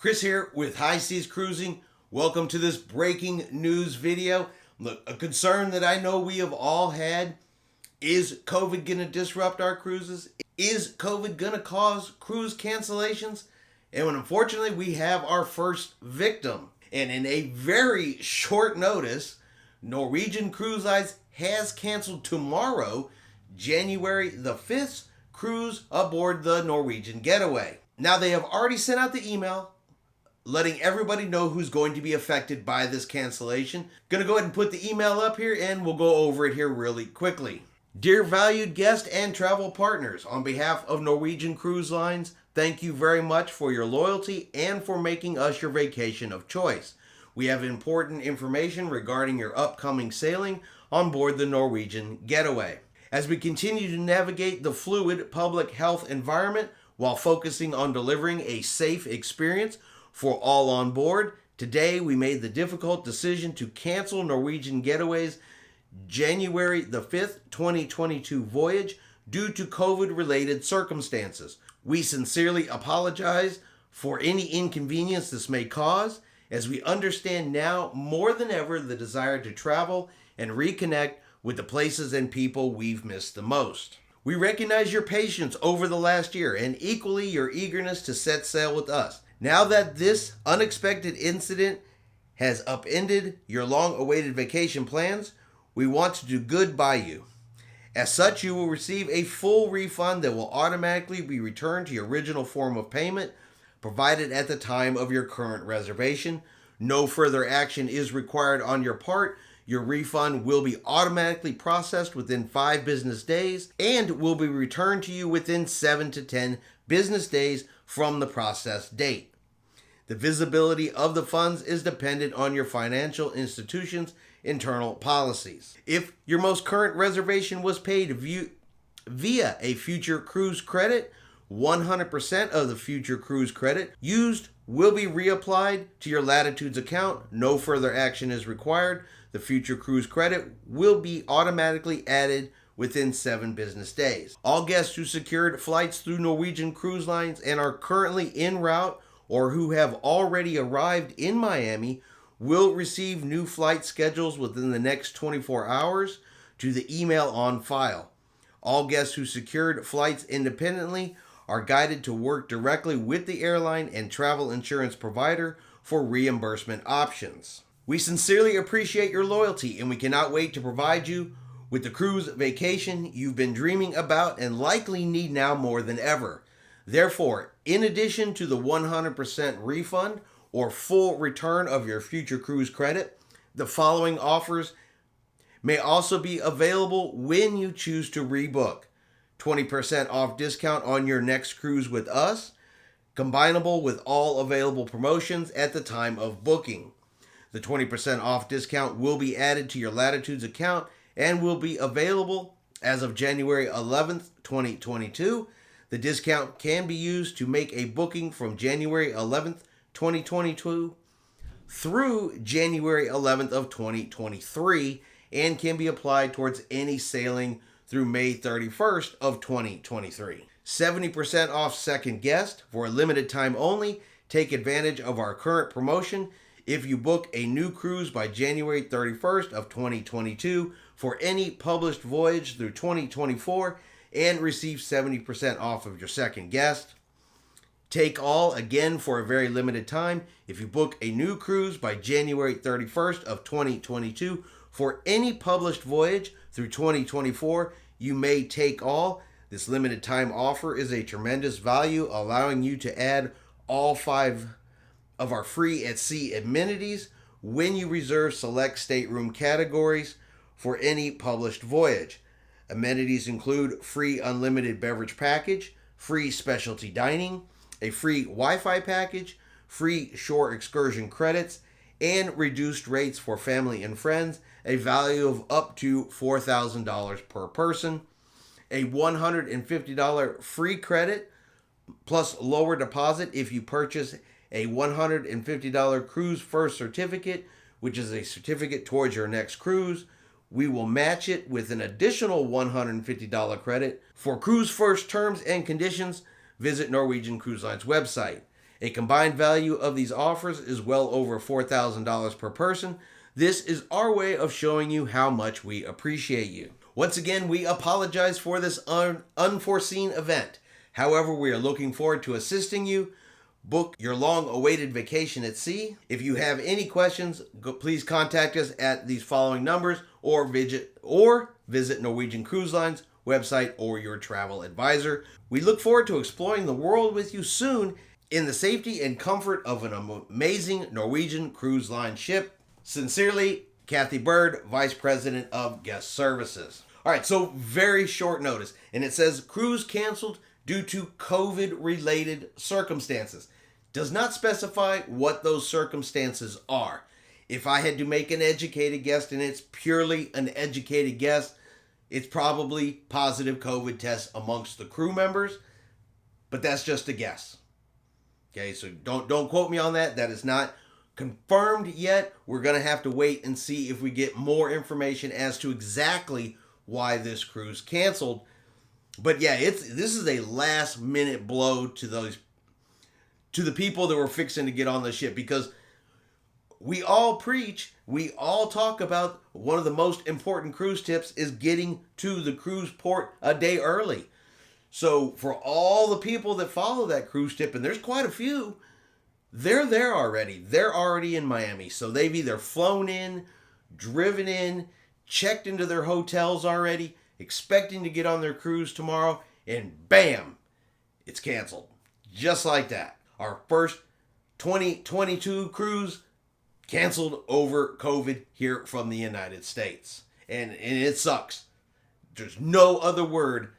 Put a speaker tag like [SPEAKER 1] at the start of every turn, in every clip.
[SPEAKER 1] Chris here with High Seas Cruising. Welcome to this breaking news video. Look, a concern that I know we have all had, is COVID going to disrupt our cruises? Is COVID going to cause cruise cancellations? And unfortunately, we have our first victim. And in a very short notice, Norwegian Cruise Line has canceled tomorrow, January the 5th, cruise aboard the Norwegian Getaway. Now, they have already sent out the email letting everybody know who's going to be affected by this cancellation. Gonna go ahead and put the email up here and we'll go over it here really quickly. Dear valued guests and travel partners, on behalf of Norwegian Cruise Lines, thank you very much for your loyalty and for making us your vacation of choice. We have important information regarding your upcoming sailing on board the Norwegian Getaway. As we continue to navigate the fluid public health environment while focusing on delivering a safe experience for all on board, today we made the difficult decision to cancel Norwegian Getaway's January the 5th, 2022 voyage due to COVID-related circumstances. We sincerely apologize for any inconvenience this may cause, as we understand now more than ever the desire to travel and reconnect with the places and people we've missed the most. We recognize your patience over the last year and equally your eagerness to set sail with us. Now that this unexpected incident has upended your long-awaited vacation plans, we want to do good by you. As such, you will receive a full refund that will automatically be returned to your original form of payment provided at the time of your current reservation. No further action is required on your part. Your refund will be automatically processed within 5 business days and will be returned to you within 7 to 10 business days from the process date. The visibility of the funds is dependent on your financial institution's internal policies. If your most current reservation was paid via a future cruise credit, 100% of the future cruise credit used will be reapplied to your Latitudes account. No further action is required. The future cruise credit will be automatically added within 7 business days. All guests who secured flights through Norwegian Cruise Lines and are currently en route or who have already arrived in Miami will receive new flight schedules within the next 24 hours to the email on file. All guests who secured flights independently are guided to work directly with the airline and travel insurance provider for reimbursement options. We sincerely appreciate your loyalty, and we cannot wait to provide you with the cruise vacation you've been dreaming about and likely need now more than ever. Therefore, in addition to the 100% refund or full return of your future cruise credit, the following offers may also be available when you choose to rebook. 20% off discount on your next cruise with us, combinable with all available promotions at the time of booking. The 20% off discount will be added to your Latitudes account and will be available as of January 11th, 2022. The discount can be used to make a booking from January 11th, 2022 through January 11th of 2023 and can be applied towards any sailing through May 31st of 2023. 70% off second guest for a limited time only. Take advantage of our current promotion if you book a new cruise by January 31st of 2022 for any published voyage through 2024 and receive 70% off of your second guest. Take all again for a very limited time if you book a new cruise by January 31st of 2022 for any published voyage through 2024. You may take all. This limited time offer is a tremendous value, allowing you to add all 5 of our free at sea amenities when you reserve select stateroom categories for any published voyage. Amenities include free unlimited beverage package, free specialty dining, a free Wi-Fi package, free shore excursion credits, and reduced rates for family and friends, a value of up to $4,000 per person, a $150 free credit, plus lower deposit if you purchase a $150 cruise first certificate, which is a certificate towards your next cruise. We will match it with an additional $150 credit. For cruise first terms and conditions, visit Norwegian Cruise Line's website. A combined value of these offers is well over $4,000 per person. This is our way of showing you how much we appreciate you. Once again, we apologize for this unforeseen event. However, we are looking forward to assisting you book your long-awaited vacation at sea. If you have any questions, please contact us at these following numbers or visit Norwegian Cruise Line's website or your travel advisor. We look forward to exploring the world with you soon in the safety and comfort of an amazing Norwegian Cruise Line ship. Sincerely, Kathy Bird, Vice President of Guest Services. All right, so very short notice, and it says cruise canceled due to COVID-related circumstances. Does not specify what those circumstances are. If I had to make an educated guess, and it's purely an educated guess, it's probably positive COVID tests amongst the crew members, but that's just a guess. Okay, so don't quote me on that. That is not confirmed yet. We're going to have to wait and see if we get more information as to exactly why this cruise canceled. But yeah, this is a last minute blow to the people that were fixing to get on the ship, because we all preach, we all talk about one of the most important cruise tips is getting to the cruise port a day early. So for all the people that follow that cruise tip, and there's quite a few, they're there already. They're already in Miami. So they've either flown in, driven in, checked into their hotels already, expecting to get on their cruise tomorrow, and bam, it's canceled. Just like that. Our first 2022 cruise canceled over COVID here from the United States. And it sucks. There's no other word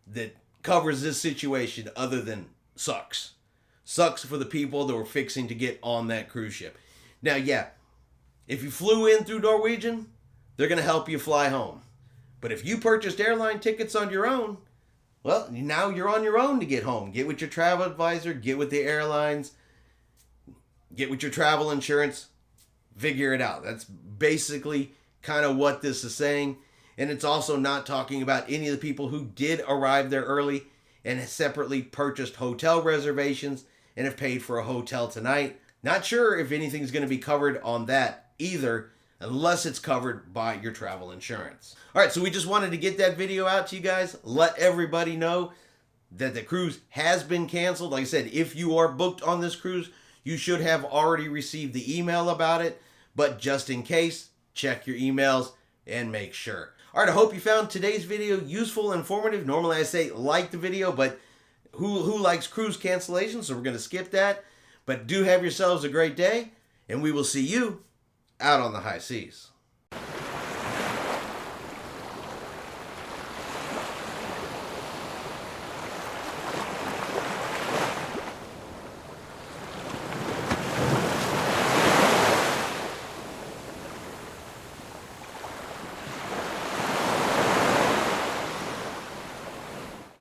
[SPEAKER 1] that covers this situation other than sucks. Sucks for the people that were fixing to get on that cruise ship. Now, yeah, if you flew in through Norwegian, they're going to help you fly home. But if you purchased airline tickets on your own, well, now you're on your own to get home. Get with your travel advisor, get with the airlines, get with your travel insurance, figure it out. That's basically kind of what this is saying. And it's also not talking about any of the people who did arrive there early and separately purchased hotel reservations and have paid for a hotel tonight. Not sure if anything's going to be covered on that either, unless it's covered by your travel insurance. All right, so we just wanted to get that video out to you guys, let everybody know that the cruise has been canceled. Like I said, if you are booked on this cruise, you should have already received the email about it, but just in case, check your emails and make sure. All right, I hope you found today's video useful and informative. Normally I say like the video, but who likes cruise cancellations? So we're going to skip that. But do have yourselves a great day, and we will see you out on the high seas.